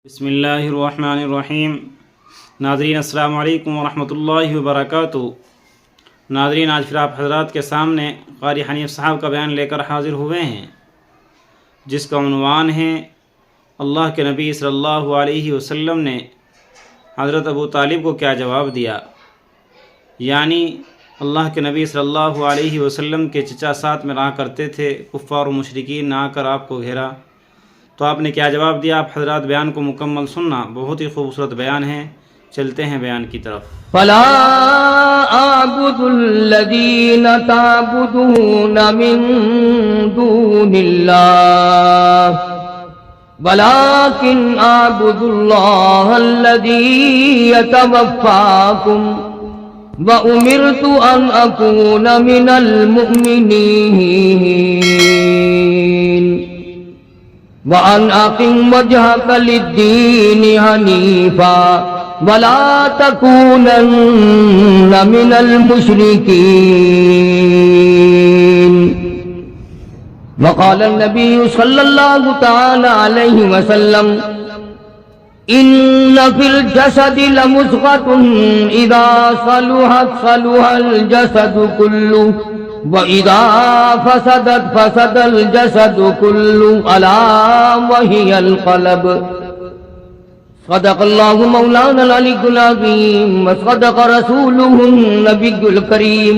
بسم اللہ الرحمن الرحیم۔ ناظرین السلام علیکم ورحمۃ اللہ وبرکاتہ۔ ناظرین، آج پھر آپ حضرات کے سامنے قاری حنیف صاحب کا بیان لے کر حاضر ہوئے ہیں، جس کا عنوان ہے اللہ کے نبی صلی اللہ علیہ وسلم نے حضرت ابو طالب کو کیا جواب دیا، یعنی اللہ کے نبی صلی اللہ علیہ وسلم کے چچا ساتھ میں رہا کرتے تھے، کفار و مشرکین نے آ کر آپ کو گھیرا تو آپ نے کیا جواب دیا۔ آپ حضرات بیان کو مکمل سننا، بہت ہی خوبصورت بیان ہے۔ چلتے ہیں بیان کی طرف۔ فلا اعبد الذین تعبدون من دون اللہ ولکن اعبد اللہ الذی یتوفاکم وامرت ان اکون من المؤمنین وَأَنْ أَقِمْ وَجْهَكَ لِلدِّينِ حَنِيفًا وَلَا تَكُونَنَّ مِنَ الْمُشْرِكِينَ۔ وقال النبي صلى الله تعالى عليه وسلم إن في الجسد لمضغة إذا صلحت صلح الجسد كله وَإِذَا فَسَدَتْ فَسَدَ الْجَسَدُ كُلُّهُ أَلَا وَهِيَ الْقَلْبُ۔ صدق اللہ مولانا العلی العظیم وصدق رسولہ النبی الکریم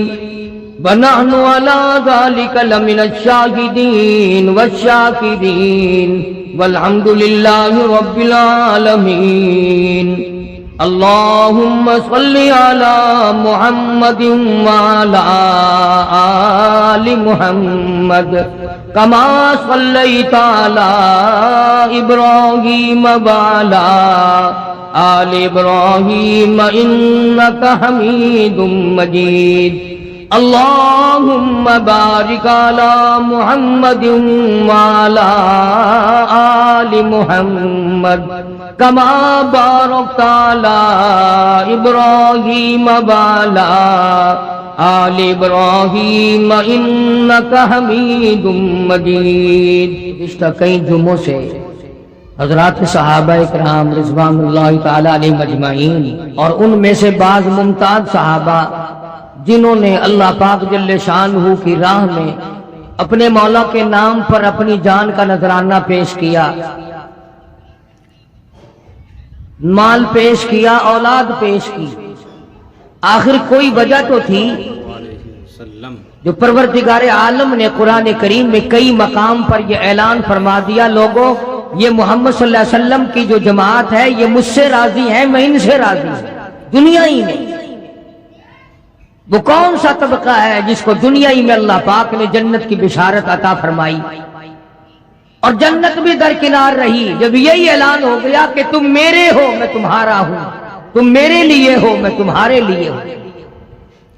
ونحن علی ذلک لمن الشاہدین والشاکرین والحمد للہ رب العالمین۔ اللہم صل علی محمد وعلی آل محمد کما صلیت علی ابراہیم وعلی آل ابراہیم انک حمید مجید۔ اللہم بارک علی محمد وعلی آل محمد کما بارکت علی ابراہیم وعلی آل ابراہیم انک حمید مجید۔ گزشتہ کئی جمعوں سے حضرات صحابہ کرام رضوان اللہ تعالی علیہم اجمعین اور ان میں سے بعض ممتاز صحابہ جنہوں نے اللہ پاک جل شانہ کی راہ میں اپنے مولا کے نام پر اپنی جان کا نذرانہ پیش کیا، مال پیش کیا، اولاد پیش کی، آخر کوئی وجہ تو تھی جو پروردگار عالم نے قرآن کریم میں کئی مقام پر یہ اعلان فرما دیا، لوگوں یہ محمد صلی اللہ علیہ وسلم کی جو جماعت ہے یہ مجھ سے راضی ہے، میں ان سے راضی ہوں۔ دنیا ہی میں وہ کون سا طبقہ ہے جس کو دنیا ہی میں اللہ پاک نے جنت کی بشارت عطا فرمائی اور جنت بھی درکنار رہی؟ جب یہی اعلان ہو گیا کہ تم میرے ہو میں تمہارا ہوں، تم میرے لیے ہو میں تمہارے لیے ہوں،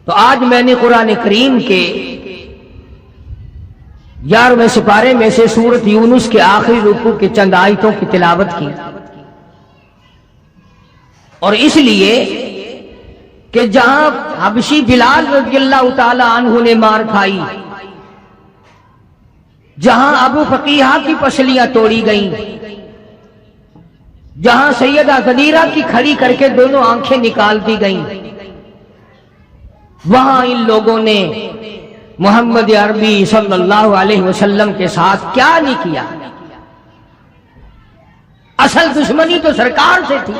تو آج میں نے قرآن کریم کے 11ویں سپارے میں سے سورۃ یونس کے آخری رکوع کے چند آیتوں کی تلاوت کی، اور اس لیے کہ جہاں حبشی بلال رضی اللہ تعالی عنہ نے مار کھائی، جہاں ابو فقیہہ کی پسلیاں توڑی گئیں، جہاں سیدہ غدیرہ کی کھڑی کر کے دونوں آنکھیں نکال دی گئیں، وہاں ان لوگوں نے محمد عربی صلی اللہ علیہ وسلم کے ساتھ کیا نہیں کیا؟ اصل دشمنی تو سرکار سے تھی،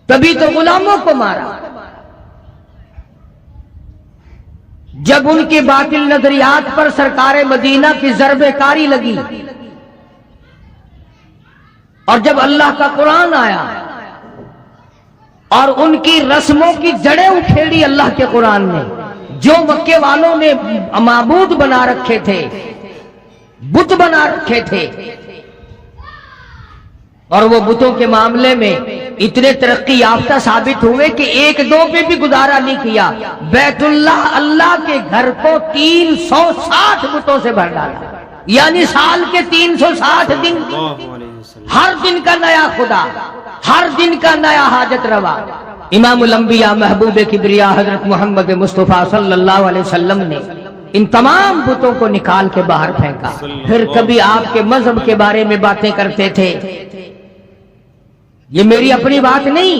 تبھی تو غلاموں کو مارا۔ جب ان کے باطل نظریات پر سرکار مدینہ کی ضرب کاری لگی اور جب اللہ کا قرآن آیا اور ان کی رسموں کی جڑیں اکھیڑی اللہ کے قرآن نے، جو مکے والوں نے معبود بنا رکھے تھے، بت بنا رکھے تھے، اور وہ بتوں کے معاملے میں اتنے ترقی یافتہ ثابت ہوئے کہ ایک دو پہ بھی گزارا نہیں کیا، بیت اللہ اللہ کے گھر کو 360 بتوں سے بھر ڈالا، یعنی سال کے 360 دن، ہر دن کا نیا خدا، ہر دن کا نیا حاجت روا۔ امام الانبیاء محبوب کبریا حضرت محمد مصطفیٰ صلی اللہ علیہ وسلم نے ان تمام بتوں کو نکال کے باہر پھینکا۔ پھر کبھی آپ کے مذہب کے بارے میں باتیں کرتے تھے، یہ میری اپنی بات نہیں،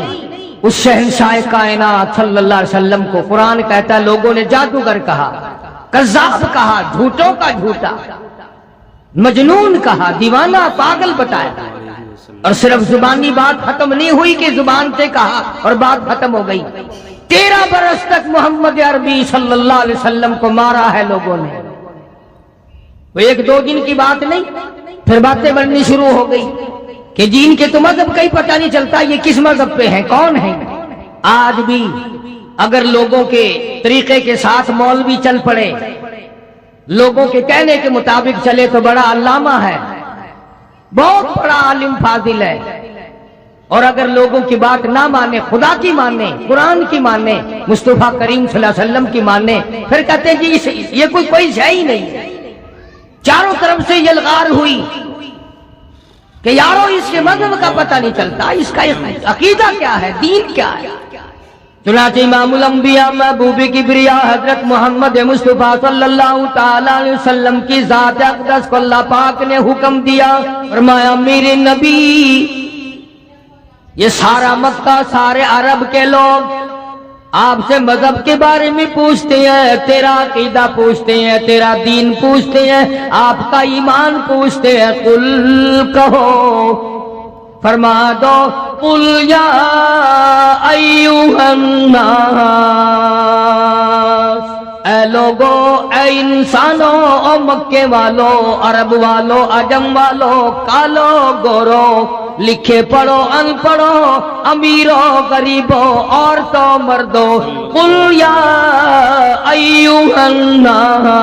اس شہنشاہ کائنات صلی اللہ علیہ وسلم کو قرآن کہتا ہے لوگوں نے جادوگر کہا، کذاب کہا، جھوٹوں کا جھوٹا، مجنون کہا، دیوانہ، پاگل بتایا، اور صرف زبانی بات ختم نہیں ہوئی کہ زبان سے کہا اور بات ختم ہو گئی۔ 13 برس تک محمد عربی صلی اللہ علیہ وسلم کو مارا ہے لوگوں نے، وہ ایک دو دن کی بات نہیں، پھر باتیں بننی شروع ہو گئی کہ جین کے تو مذہب کا ہی پتہ نہیں چلتا یہ کس مذہب پہ ہیں، کون ہیں۔ آج بھی اگر لوگوں کے طریقے کے ساتھ مولوی چل پڑے، لوگوں کے کہنے کے مطابق چلے تو بڑا علامہ ہے، بہت بڑا عالم فاضل ہے، اور اگر لوگوں کی بات نہ مانے، خدا کی مانے، قرآن کی مانے، مصطفیٰ کریم صلی اللہ علیہ وسلم کی مانے، پھر کہتے ہیں جی یہ کوئی شے ہی نہیں۔ چاروں طرف سے یہ الغار ہوئی کہ یارو اس کے مذہب کا پتہ نہیں چلتا، اس کا عقیدہ کیا ہے، دین کیا ہے۔ چنانچہ امام الانبیاء محبوب کبریا حضرت محمد مصطفیٰ صلی اللہ تعالی علیہ وسلم کی ذات اقدس کو اللہ پاک نے حکم دیا، فرمایا میرے نبی، یہ سارا مکہ، سارے عرب کے لوگ آپ سے مذہب کے بارے میں پوچھتے ہیں، تیرا عقیدہ پوچھتے ہیں، تیرا دین پوچھتے ہیں، آپ کا ایمان پوچھتے ہیں، قل کہو، فرما دو، قل یا ایھا الناس، اے لوگو، اے انسانوں، او مکے والو، عرب والو، عجم والو، کالو گورو، لکھے پڑھو ان پڑھو، امیرو غریبو، عورتوں مردو، قل یا ایھا الناس،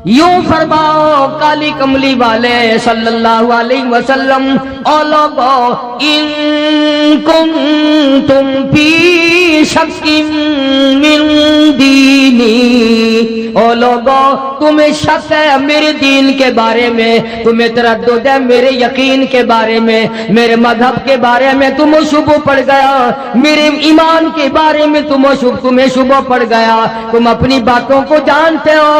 یوں فرماؤ کالی کملی والے صلی اللہ علیہ وسلم، او لوگو، ان کنتم فی شک من دینی، او لوگو تمہیں شک ہے میرے دین کے بارے میں، تمہیں تردد ہے میرے یقین کے بارے میں، میرے مذہب کے بارے میں تمہیں شبہ پڑ گیا، میرے ایمان کے بارے میں تمہیں شبہ پڑ گیا، تم اپنی باتوں کو جانتے ہو،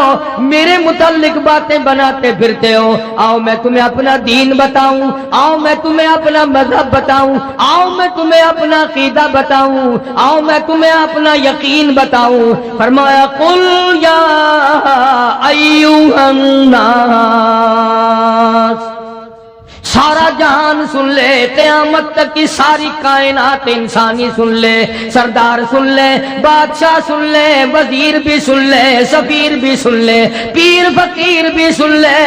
میرے متعلق باتیں بناتے پھرتے ہو، آؤ میں تمہیں اپنا دین بتاؤں، آؤ میں تمہیں اپنا مذہب بتاؤں، آؤ میں تمہیں اپنا عقیدہ بتاؤں، آؤ میں تمہیں اپنا یقین بتاؤں۔ فرمایا قل یا ایھا الناس، سارا جہان سن لے، قیامت تک کی ساری کائنات انسانی سن لے، سردار سن لے، بادشاہ سن لے، وزیر بھی سن لے، سفیر بھی سن لے، پیر فقیر بھی سن لے،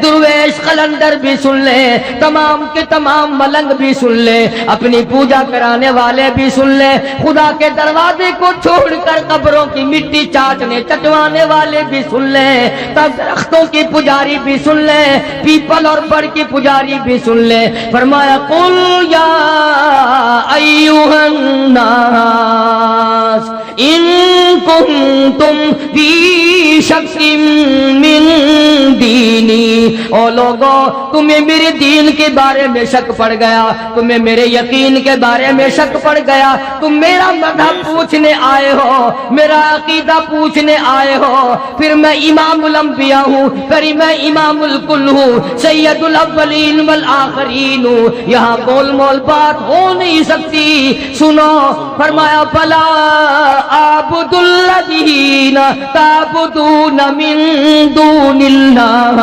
درویش قلندر بھی سن لے، تمام کے تمام ملنگ بھی سن لے، اپنی پوجا کرانے والے بھی سن لے، خدا کے دروازے کو چھوڑ کر قبروں کی مٹی چاٹنے چٹوانے والے بھی سن لے، تب درختوں کی پجاری بھی سن لے، پیپل اور بڑ کی پجاری بھی سن لے۔ فرمایا قل یا ایھا الناس ان کنتم فی شک من دینی، او لوگو تمہیں میرے دین کے بارے میں شک پڑ گیا، تمہیں میرے یقین کے بارے میں شک پڑ گیا، تم میرا مذہب پوچھنے آئے ہو، میرا عقیدہ پوچھنے آئے ہو، پھر میں امام الانبیاء ہوں، پھر میں امام الکل ہوں، سید الاولین والآخرین ہوں، یہاں گول مول بات ہو نہیں سکتی۔ سنو، فرمایا فلا اعبد الذین تعبدون من دون اللہ،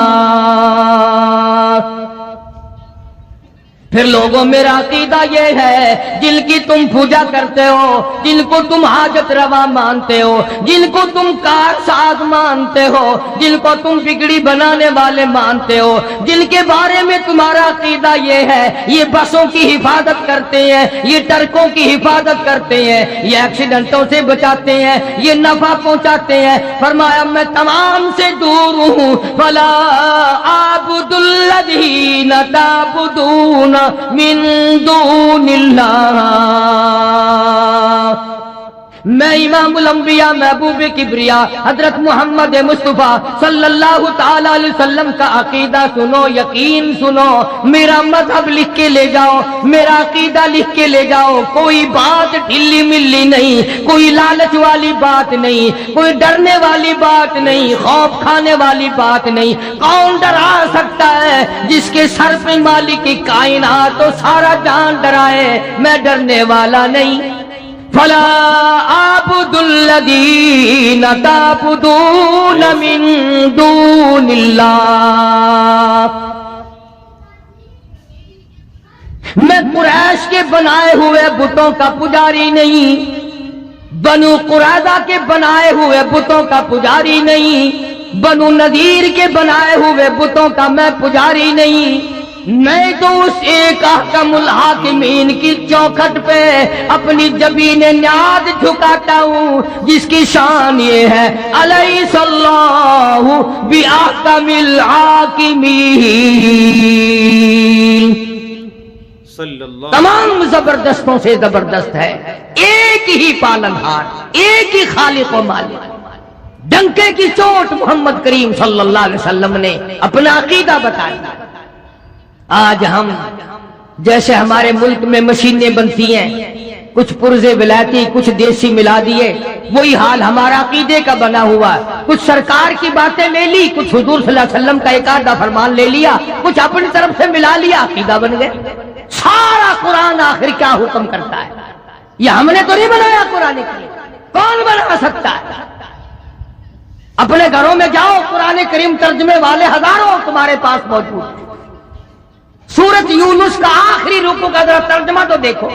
پھر لوگوں میرا عقیدہ یہ ہے، جن کی تم پوجا کرتے ہو، جن کو تم حاجت روا مانتے ہو، جن کو تم کار ساز مانتے ہو، جن کو تم بگڑی بنانے والے مانتے ہو، جن کے بارے میں تمہارا عقیدہ یہ ہے یہ بسوں کی حفاظت کرتے ہیں، یہ ٹرکوں کی حفاظت کرتے ہیں، یہ ایکسیڈنٹوں سے بچاتے ہیں، یہ نفع پہنچاتے ہیں، فرمایا میں تمام سے دور ہوں۔ فلا اعبد الذین تعبدون من دون اللہ، میں امام الانبیاء محبوب کبریا حضرت محمد مصطفیٰ صلی اللہ تعالی علیہ وسلم کا عقیدہ سنو، یقین سنو، میرا مذہب لکھ کے لے جاؤ، میرا عقیدہ لکھ کے لے جاؤ، کوئی بات ڈھیلی ملی نہیں، کوئی لالچ والی بات نہیں، کوئی ڈرنے والی بات نہیں، خوف کھانے والی بات نہیں۔ کون ڈرا سکتا ہے؟ جس کے سر پہ مالک کی کائنات و سارا جان ڈرائے، میں ڈرنے والا نہیں۔ فلا اعبد الذین تعبدون من دون اللہ، میں قریش کے بنائے ہوئے بتوں کا پجاری نہیں، بنو قریظہ کے بنائے ہوئے بتوں کا پجاری نہیں، بنو نذیر کے بنائے ہوئے بتوں کا میں پجاری نہیں۔ میں تو اس ایک احکم الحاکمین کی چوکھٹ پہ اپنی جبین نیاز جھکاتا ہوں، جس کی شان یہ ہے الیس اللہ باحکم الحاکمین۔ صلی اللہ تمام زبردستوں سے زبردست ہے، ایک ہی پالنہار، ایک ہی خالق و مالک۔ ڈنکے کی چوٹ محمد کریم صلی اللہ علیہ وسلم نے اپنا عقیدہ بتایا۔ آج ہم جیسے ہمارے ملک میں مشینیں بنتی ہیں، کچھ پرزے ولایتی کچھ دیسی ملا دیے، وہی حال ہمارا عقیدے کا بنا ہوا ہے۔ کچھ سرکار کی باتیں لے لی، کچھ حضور صلی اللہ علیہ وسلم کا ایک آدھا فرمان لے لیا، کچھ اپنی طرف سے ملا لیا، عقیدہ بن گئے۔ سارا قرآن آخر کیا حکم کرتا ہے؟ یہ ہم نے تو نہیں بنایا قرآن کریم، کون بنا سکتا ہے؟ اپنے گھروں میں جاؤ، قرآن کریم ترجمے والے ہزاروں تمہارے پاس موجود ہیں۔ سورت یونس کا آخری رکوع کا ذرا ترجمہ تو دیکھو،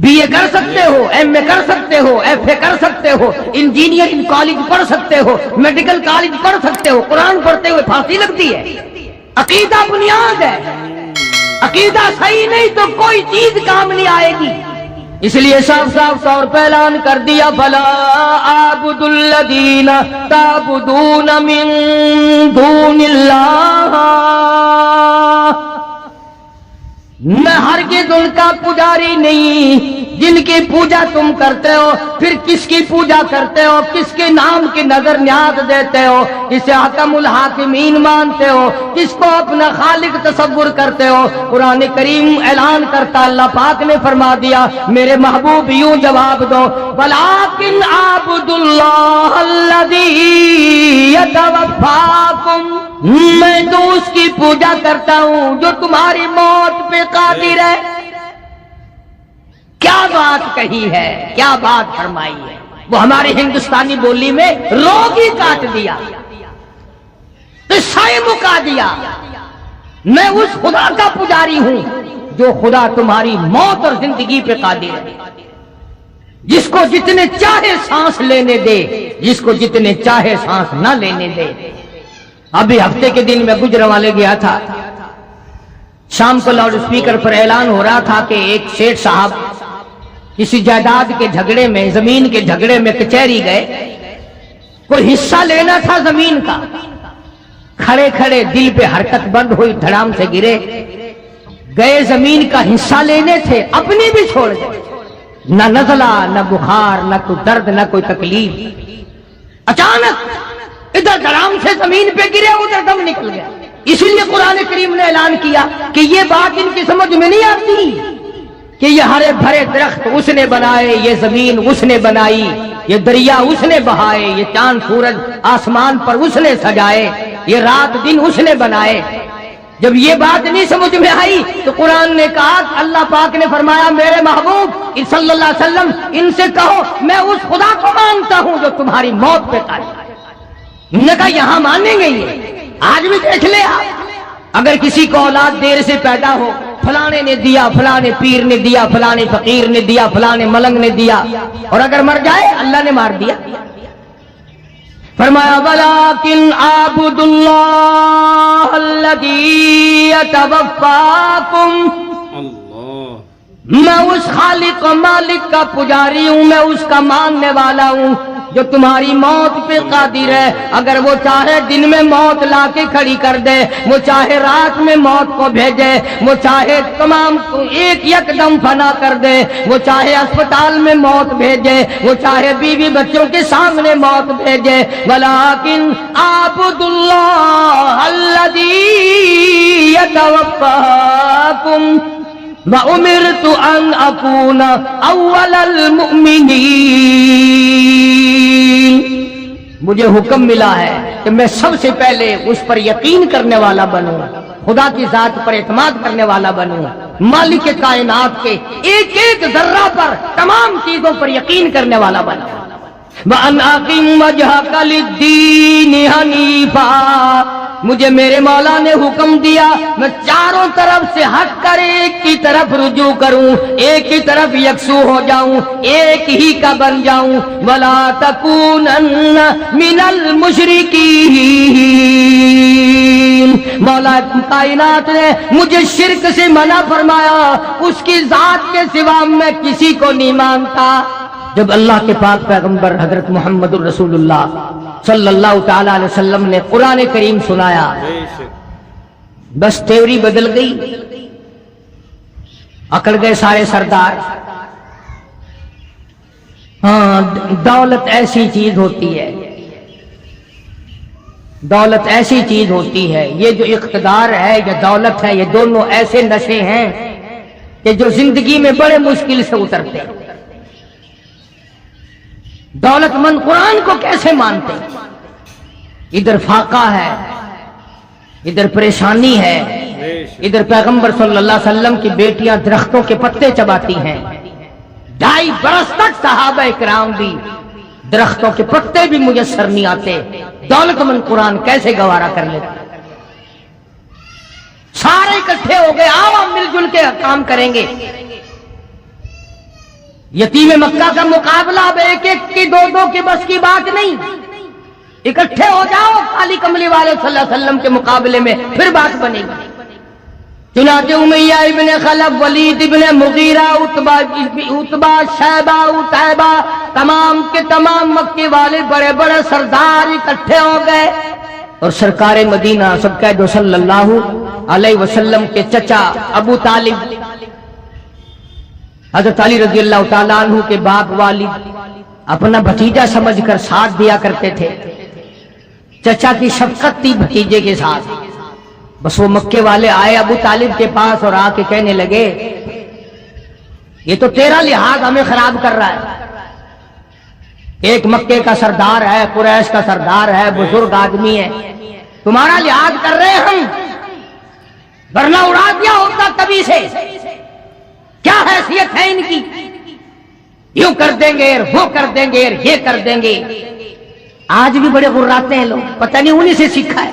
بی اے کر سکتے ہو، ایم اے کر سکتے ہو، ایف اے کر سکتے ہو، انجینئرنگ کالج پڑھ سکتے ہو، میڈیکل کالج پڑھ سکتے ہو، قرآن پڑھتے ہوئے پھانسی لگتی ہے۔ عقیدہ بنیاد ہے، عقیدہ صحیح نہیں تو کوئی چیز کام نہیں آئے گی۔ اس لیے صاف صاف طور پہ اعلان کر دیا، فلا اعبد الذین تعبدون من دون اللہ، میں ہرگز ان کا پجاری نہیں جن کی پوجا تم کرتے ہو۔ پھر کس کی پوجا کرتے ہو؟ کس کے نام کی نظر نیاز دیتے ہو؟ کسے حکم الحاکمین مانتے ہو؟ کس کو اپنا خالق تصور کرتے ہو؟ قرآن کریم اعلان کرتا، اللہ پاک نے فرما دیا، میرے محبوب یوں جواب دو، وَلَٰكِنْ أَعْبُدُ اللَّهَ الَّذِي يَتَوَفَّاكُمْ، میں تو اس کی پوجا کرتا ہوں جو تمہاری موت پہ قادر ہے۔ کیا بات کہی ہے، کیا بات فرمائی ہے! وہ ہماری ہندوستانی بولی میں روگ ہی کاٹ دیا، قصہ ہی مکا دیا۔ میں اس خدا کا پجاری ہوں جو خدا تمہاری موت اور زندگی پہ قادر ہے، جس کو جتنے چاہے سانس لینے دے، جس کو جتنے چاہے سانس نہ لینے دے۔ ابھی ہفتے کے دن میں گجرانوالے گیا تھا، شام کو لاؤڈ اسپیکر پر اعلان ہو رہا تھا کہ ایک سیٹھ صاحب کسی جائیداد کے جھگڑے میں، زمین کے جھگڑے میں کچہری گئے، کوئی حصہ لینا تھا زمین کا۔ کھڑے کھڑے دل پہ حرکت بند ہوئی، دھڑام سے گرے، گئے زمین کا حصہ لینے تھے، اپنی بھی چھوڑ گئے۔ نہ نزلہ، نہ بخار، نہ کوئی درد، نہ کوئی تکلیف۔ اچانک ادھر دھڑام سے زمین پہ گرے، ادھر دم نکل گیا۔ اسی لیے قرآن کریم نے اعلان کیا کہ یہ بات ان کی سمجھ میں نہیں آتی کہ یہ ہرے بھرے درخت اس نے بنائے، یہ زمین اس نے بنائی، یہ دریا اس نے بہائے، یہ چاند سورج آسمان پر اس نے سجائے، یہ رات دن اس نے بنائے۔ جب یہ بات نہیں سمجھ میں آئی تو قرآن نے کہا، اللہ پاک نے فرمایا، میرے محبوب صلی اللہ علیہ وسلم ان سے کہو میں اس خدا کو مانتا ہوں جو تمہاری موت پہ قادر ہے۔ انہوں نے کہا یہاں مانیں گے؟ یہ آج بھی دیکھ لے آپ، اگر کسی کو اولاد دیر سے پیدا ہو، فلانے نے دیا، فلانے پیر نے دیا، فلانے فقیر نے دیا، فلانے ملنگ نے دیا، اور اگر مر جائے اللہ نے مار دیا۔ فرمایا وَلَٰكِنْ أَعْبُدُ اللَّهَ الَّذِي يَتَوَفَّاكُمْ، میں اس خالق و مالک کا پجاری ہوں، میں اس کا ماننے والا ہوں جو تمہاری موت پہ قادر ہے، اگر وہ چاہے دن میں موت لا کے کھڑی کر دے، وہ چاہے رات میں موت کو بھیجے، وہ چاہے تمام کو ایک یکدم فنا کر دے، وہ چاہے اسپتال میں موت بھیجے، وہ چاہے بیوی بچوں کے سامنے موت بھیجے، ولیکن اعبدوا اللہ الذی یتوفاکم وَأُمِرْتُ أَنْ أَكُونَ أَوَّلَ الْمُؤْمِنِينَ، مجھے حکم ملا ہے کہ میں سب سے پہلے اس پر یقین کرنے والا بنوں، خدا کی ذات پر اعتماد کرنے والا بنوں، مالک کائنات کے ایک ایک ذرہ پر، تمام چیزوں پر یقین کرنے والا بنوں۔ وَأَنْ أَقِمْ وَجْهَكَ لِلدِّينِ حَنِيفًا، مجھے میرے مولا نے حکم دیا میں چاروں طرف سے ہٹ کر ایک کی طرف رجوع کروں، ایک کی طرف یکسو ہو جاؤں، ایک ہی کا بن جاؤں۔ وَلَا تَكُونَنَّ مِنَ الْمُشْرِكِينَ، مولا کائنات نے مجھے شرک سے منع فرمایا، اس کی ذات کے سوا میں کسی کو نہیں مانتا۔ جب اللہ کے پاک پیغمبر حضرت محمد الرسول اللہ صلی اللہ تعالی علیہ وسلم نے قرآن کریم سنایا، بس تیوری بدل گئی، اکڑ گئے سارے سردار۔ ہاں، دولت ایسی چیز ہوتی ہے، دولت ایسی چیز ہوتی ہے، یہ جو اقتدار ہے یا دولت ہے، یہ دونوں ایسے نشے ہیں کہ جو زندگی میں بڑے مشکل سے اترتے ہیں۔ دولت مند قرآن کو کیسے مانتے؟ ادھر فاقہ ہے، ادھر پریشانی ہے، ادھر پیغمبر صلی اللہ علیہ وسلم کی بیٹیاں درختوں کے پتے چباتی ہیں، 2.5 برس تک صحابہ کرام بھی درختوں کے پتے بھی میسر نہیں آتے، دولت مند قرآن کیسے گوارا کر لیتا؟ سارے اکٹھے ہو گئے، آؤ ہم مل جل کے کام کریں گے۔ یتیم مکہ کا مقابلہ اب ایک ایک کی 2 کی بس کی بات نہیں، اکٹھے ہو جاؤ کالی کملی والے صلی اللہ علیہ وسلم کے مقابلے میں، پھر بات بنے گی۔ چنانچہ امیہ ابن خلف، ولید ابن مغیرہ، عتبہ، شیبہ، عتیبہ، تمام کے تمام مکے والے بڑے بڑے سردار اکٹھے ہو گئے، اور سرکار مدینہ سب کہہ دو صلی اللہ علیہ وسلم کے چچا ابو طالب، حضرت علی رضی اللہ تعالیٰ عنہ کے باپ والد، اپنا بھتیجا سمجھ کر ساتھ دیا کرتے تھے، چچا کی شفقت تھی بھتیجے کے ساتھ۔ بس وہ مکے والے آئے ابو طالب کے پاس اور آ کے کہنے لگے، یہ تو تیرا لحاظ ہمیں خراب کر رہا ہے، ایک مکے کا سردار ہے، قریش کا سردار ہے، بزرگ آدمی ہے، تمہارا لحاظ کر رہے ہم، ورنہ اڑا دیا ہوتا کبھی سے، کیا حیثیت ہے ان کی، یوں کر دیں گے وہ کر دیں گے یہ کر دیں گے۔ آج بھی بڑے غراتے ہیں لوگ، پتہ نہیں انہی سے سیکھا ہے۔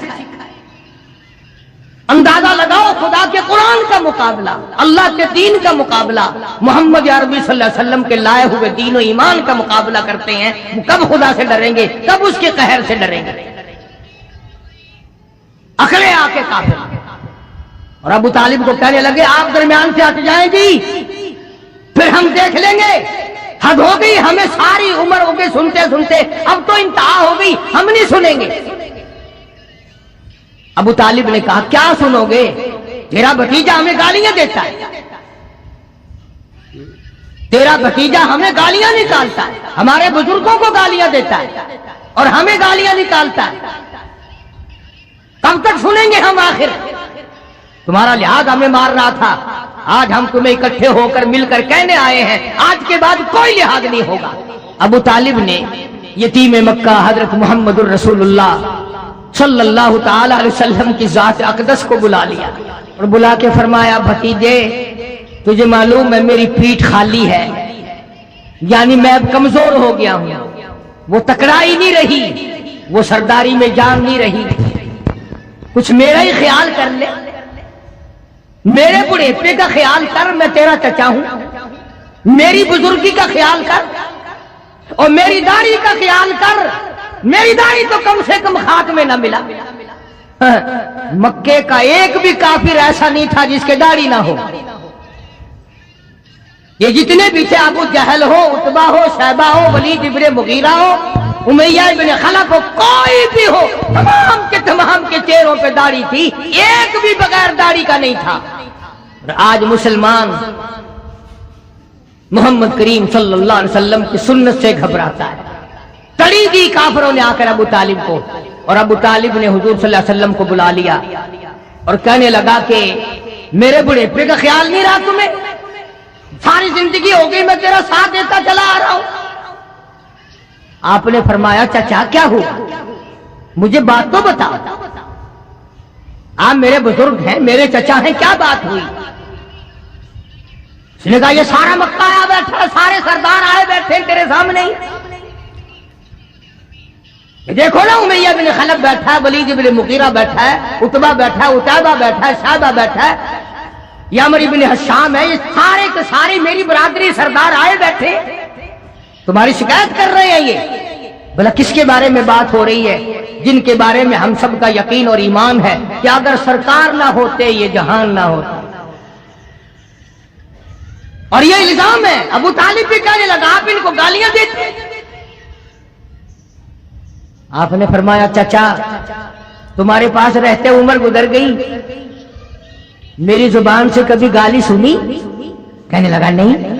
اندازہ لگاؤ، خدا کے قرآن کا مقابلہ، اللہ کے دین کا مقابلہ، محمد عربی صلی اللہ علیہ وسلم کے لائے ہوئے دین و ایمان کا مقابلہ کرتے ہیں، کب خدا سے ڈریں گے، کب اس کے قہر سے ڈریں گے؟ اکڑے آ کے کافر، اور ابو طالب کو کہنے لگے آپ درمیان سے ہٹ جائیں جی، پھر ہم دیکھ لیں گے، حد ہو گئی، ہمیں ساری عمر ہو گئی سنتے سنتے، اب تو انتہا ہو گئی، ہم نہیں سنیں گے۔ ابو طالب نے کہا کیا سنو گے، تیرا بھتیجا ہمیں گالیاں دیتا ہے، تیرا بھتیجا ہمیں گالیاں نکالتا ہے، ہمارے بزرگوں کو گالیاں دیتا ہے اور ہمیں گالیاں نکالتا ہے، کب تک سنیں گے ہم؟ آخر تمہارا لحاظ ہمیں مار رہا تھا، آج ہم تمہیں اکٹھے ہو کر مل کر کہنے آئے ہیں آج کے بعد کوئی لحاظ نہیں ہوگا۔ ابو طالب نے یتیم مکہ حضرت محمد الرسول اللہ صلی اللہ تعالی علیہ وسلم کی ذات اقدس کو بلا لیا اور بلا کے فرمایا بھتیجے تجھے معلوم ہے میری پیٹھ خالی ہے، یعنی میں اب کمزور ہو گیا ہوں، وہ تکڑائی نہیں رہی، وہ سرداری میں جان نہیں رہی، کچھ میرا ہی خیال کر لے، میرے بڑھیپے کا خیال کر، میں تیرا چچا ہوں، میری بزرگی کا خیال کر اور میری داڑھی کا خیال کر، میری داڑھی تو کم سے کم خاک میں نہ ملا۔ مکے کا ایک بھی کافر ایسا نہیں تھا جس کے داڑھی نہ ہو، یہ جتنے بھی تھے، ابو جہل ہو، عتبہ ہو، شیبہ ہو، ولید ابن مغیرہ ہو، امیہ ابن خلف ہو، کوئی بھی ہو، تمام کے چہروں پہ داڑھی تھی، ایک بھی بغیر داڑھی کا نہیں تھا۔ اور آج مسلمان محمد کریم صلی اللہ علیہ وسلم کی سنت سے گھبراتا ہے۔ تڑی دی کافروں نے آ کر ابو طالب کو، اور ابو طالب نے حضور صلی اللہ علیہ وسلم کو بلا لیا اور کہنے لگا کہ میرے بڑھاپے کا خیال نہیں رہا تمہیں؟ ساری زندگی ہو گئی میں تیرا ساتھ دیتا چلا آ رہا ہوں۔ آپ نے فرمایا چچا کیا ہوا، مجھے بات تو بتاؤ، آپ میرے بزرگ ہیں، میرے چچا ہیں، کیا بات ہوئی؟ اس نے کہا یہ سارا مکہ آیا بیٹھا، سارے سردار آئے بیٹھے تیرے سامنے ہی، دیکھو نا امیہ بن خلف بیٹھا ہے، ولید بن مغیرہ بیٹھا ہے، عتبہ بیٹھا ہے، عتیبہ بیٹھا ہے، شیبہ بیٹھا ہے، یامر بن حشام ہے، یہ سارے کے سارے میری برادری سردار آئے بیٹھے، تمہاری شکایت کر رہے ہیں۔ یہ بھلا کس کے بارے میں بات ہو رہی ہے؟ جن کے بارے میں ہم سب کا یقین اور ایمان ہے کہ اگر سرکار نہ ہوتے یہ جہان نہ ہوتا۔ اور یہ الزام ہے، ابو طالب بھی کہنے لگا آپ ان کو گالیاں دیتے۔ آپ نے فرمایا چچا تمہارے پاس رہتے عمر گزر گئی، میری زبان سے کبھی گالی سنی؟ کہنے لگا نہیں۔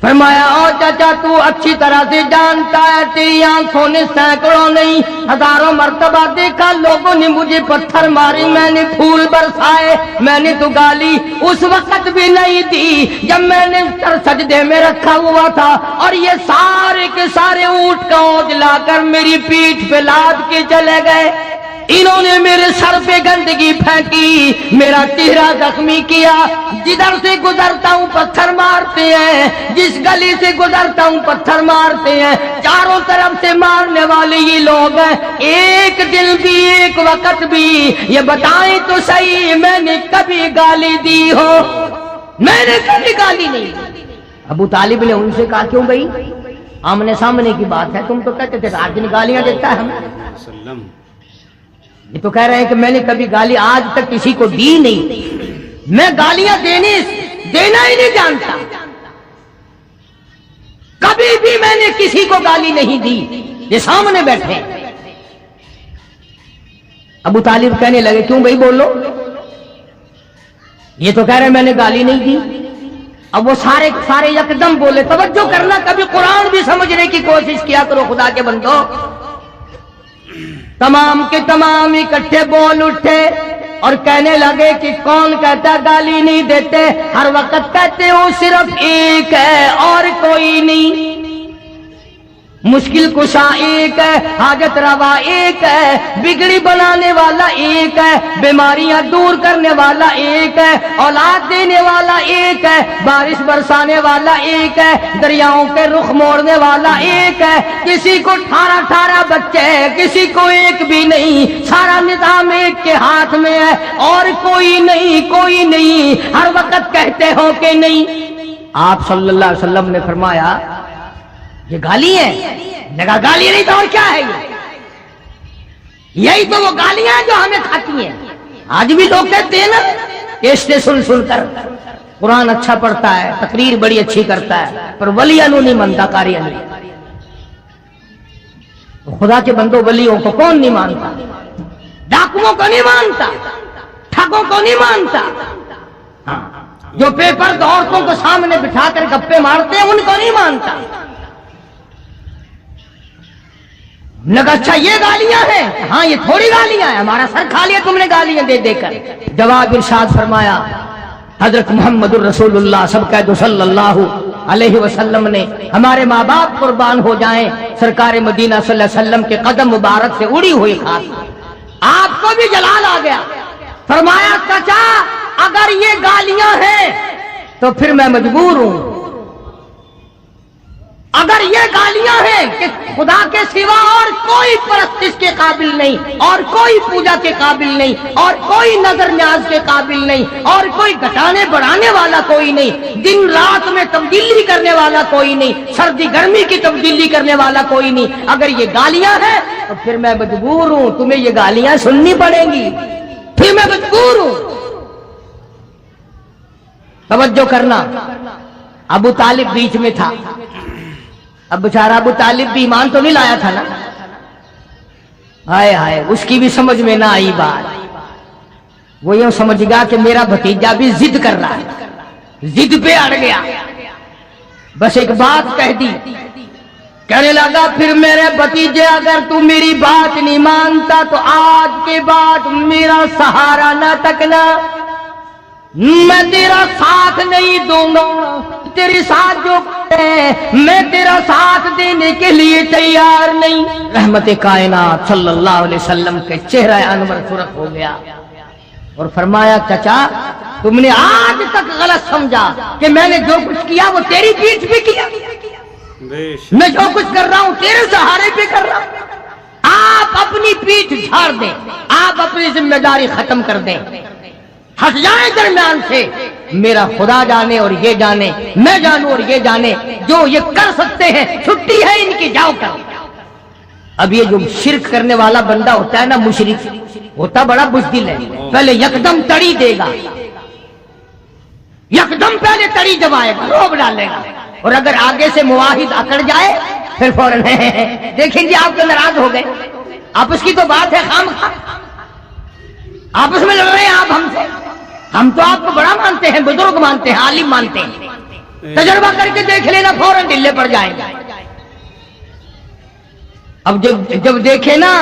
فرمایا او چچا تو اچھی طرح سے جانتا ہے تیری آنکھوں نے سینکڑوں نہیں ہزاروں مرتبہ دیکھا لوگوں نے مجھے پتھر ماری، میں نے پھول برسائے، میں نے تو گالی اس وقت بھی نہیں دی جب میں نے سر سجدے میں رکھا ہوا تھا، اور یہ سارے کے سارے اونٹ کا اونٹ لا کر میری پیٹھ پہ لاد کے چلے گئے، انہوں نے میرے سر پہ گندگی پھینکی، میرا چہرہ زخمی کیا، جدھر سے گزرتا ہوں پتھر مارتے ہیں، جس گلی سے گزرتا ہوں پتھر مارتے ہیں، چاروں طرف سے مارنے والے یہ لوگ ہیں، ایک دن بھی ایک وقت بھی یہ بتائیں تو صحیح میں نے کبھی گالی دی ہو؟ میں نے کبھی گالی نہیں دی۔ ابو طالب نے ان سے کہا کیوں بھائی، آمنے سامنے کی بات ہے، تم تو کہتے تھے آج دن گالیاں دیتا ہے ہمیں، یہ تو کہہ رہے ہیں کہ میں نے کبھی گالی آج تک کسی کو دی نہیں، میں گالیاں دینا ہی نہیں جانتا، کبھی بھی میں نے کسی کو گالی نہیں دی، یہ سامنے بیٹھے۔ ابو طالب کہنے لگے کیوں بھائی بولو، یہ تو کہہ رہے ہیں میں نے گالی نہیں دی۔ اب وہ سارے یکدم بولے، توجہ کرنا، کبھی قرآن بھی سمجھنے کی کوشش کیا کرو خدا کے بندو۔ تمام کے تمام اکٹھے بول اٹھے اور کہنے لگے کہ کون کہتا گالی نہیں دیتے، ہر وقت کہتے ہو صرف ایک ہے اور کوئی نہیں، مشکل کشا ایک ہے، حاجت روا ایک ہے، بگڑی بنانے والا ایک ہے، بیماریاں دور کرنے والا ایک ہے، اولاد دینے والا ایک ہے، بارش برسانے والا ایک ہے، دریاؤں کے رخ موڑنے والا ایک ہے، کسی کو 18 بچے ہیں، کسی کو ایک بھی نہیں، سارا نظام ایک کے ہاتھ میں ہے اور کوئی نہیں، ہر وقت کہتے ہو کہ نہیں۔ آپ صلی اللہ علیہ وسلم نے فرمایا یہ گالی ہے؟ لگا گالی نہیں تو اور کیا ہے؟ یہی تو وہ گالیاں ہیں جو ہمیں کھاتی ہیں۔ آج بھی لوگ کہتے ہیں نا کیسٹیں سن کر قرآن اچھا پڑھتا ہے، تقریر بڑی اچھی کرتا ہے، پر ولی انو نہیں مانتا، کاری انو۔ خدا کے بندو ولیوں کو کون نہیں مانتا؟ ڈاکوؤں کو نہیں مانتا، ٹھگوں کو نہیں مانتا، جو پیپر عورتوں کو سامنے بٹھا کر گپے مارتے ہیں ان کو نہیں مانتا۔ لگا اچھا یہ گالیاں ہیں؟ ہاں یہ تھوڑی گالیاں ہیں، ہمارا سر کھا لیا تم نے گالیاں دے کر۔ جواب ارشاد فرمایا حضرت محمد الرسول اللہ سب کہہ دو صلی اللہ علیہ وسلم نے، ہمارے ماں باپ قربان ہو جائیں، سرکار مدینہ صلی اللہ علیہ وسلم کے قدم مبارک سے اڑی ہوئی خاص آپ کو بھی جلال آ گیا۔ فرمایا چچا اگر یہ گالیاں ہیں تو پھر میں مجبور ہوں، اگر یہ گالیاں ہیں کہ خدا کے سوا اور کوئی پرستش کے قابل نہیں، اور کوئی پوجا کے قابل نہیں، اور کوئی نظر نیاز کے قابل نہیں، اور کوئی گھٹانے بڑھانے والا کوئی نہیں، دن رات میں تبدیلی کرنے والا کوئی نہیں، سردی گرمی کی تبدیلی کرنے والا کوئی نہیں، اگر یہ گالیاں ہیں تو پھر میں مجبور ہوں، تمہیں یہ گالیاں سننی پڑیں گی، پھر میں مجبور ہوں۔ توجہ کرنا، ابو طالب بیچ میں تھا، اب بیچارہ ابو طالب بھی ایمان تو نہیں لایا تھا نا. ہائے ہائے, اس کی بھی سمجھ میں نہ آئی بات. وہ یوں سمجھ گا کہ میرا بھتیجا بھی ضد کر رہا ہے, ضد پہ اڑ گیا. بس ایک بات کہہ دی, کہنے لگا پھر میرے بھتیجے اگر تو میری بات نہیں مانتا تو آج کے بعد میرا سہارا نہ تکنا, میں تیرا ساتھ نہیں دوں گا, تیرے ساتھ جو ہے میں تیرا ساتھ دینے کے لیے تیار نہیں. رحمت کائنات صلی اللہ علیہ وسلم کے چہرہ انور سرخ ہو گیا اور فرمایا چچا تم نے آج تک غلط سمجھا کہ میں نے جو کچھ کیا وہ تیری پیٹھ پہ کیا, میں جو کچھ کر رہا ہوں تیرے سہارے پہ کر رہا ہوں. آپ اپنی پیٹھ جھاڑ دیں, آپ اپنی ذمہ داری ختم کر دیں, ہٹ جائیں درمیان سے. میرا خدا جانے اور یہ جانے, میں جانوں اور یہ جانے, جو یہ کر سکتے ہیں چھٹی ہے ان کی, جاؤ کر. اب یہ جو شرک کرنے والا بندہ ہوتا ہے نا, مشرک ہوتا بڑا بزدل ہے, پہلے یکدم تڑی دے گا, یکدم پہلے تڑی جمائے گا, روب ڈالے گا, اور اگر آگے سے مواحد اکڑ جائے پھر فوراً دیکھیں جی آپ کے ناراض ہو گئے, آپس کی تو بات ہے, خام آپس میں لڑ رہے ہیں آپ ہم سے. ہم تو آپ کو بڑا مانتے ہیں, بزرگ مانتے ہیں, عالم مانتے ہیں, تجربہ کر کے دیکھ لینا فوراً ڈھیلے پڑ جائیں گے. اب جب دیکھے نا